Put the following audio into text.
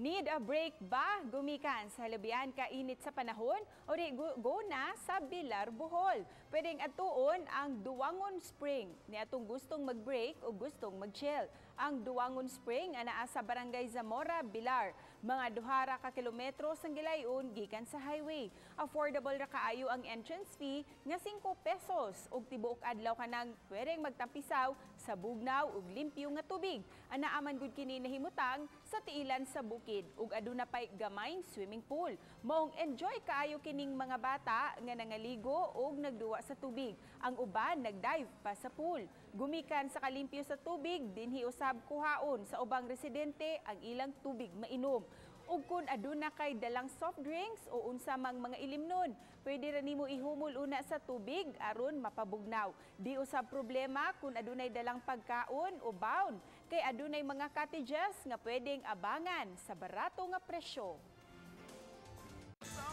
Need a break ba? Gumikan sa halabihan kainit sa panahon o di go na sa Bilar, Bohol. Pwedeng atuon ang Duwangon Spring ni atong gustong mag-break o gustong mag-chill. Ang Duwangon Spring anaa sa Barangay Zamora, Bilar. Mga 2 ka kilometro sang gilayon gikan sa highway. Affordable ra kaayo ang entrance fee nga 5 pesos ug tibuok adlaw kanang pwedeng magtampisaw sa bugnaw ug limpyo nga tubig. Anaa man gud kini nahimutang sa tiilan sa bukid ug aduna pay gamayng swimming pool. Maong enjoy kaayo kining mga bata nga nangaligo ug nagduwa sa tubig. Ang uban nagdive pa sa pool. Gumikan sa kalimpyo sa tubig dinhi usab kuhaon sa ubang residente ang ilang tubig mainom. Ug kung aduna kay dalang soft drinks o unsa mang mga ilimnon, pwede ra nimo ihumol una sa tubig aron mapabugnaw. Di usab problema kung adunay dalang pagkaon o baon, kay adunay mga cottages nga pwedeng abangan sa barato nga presyo.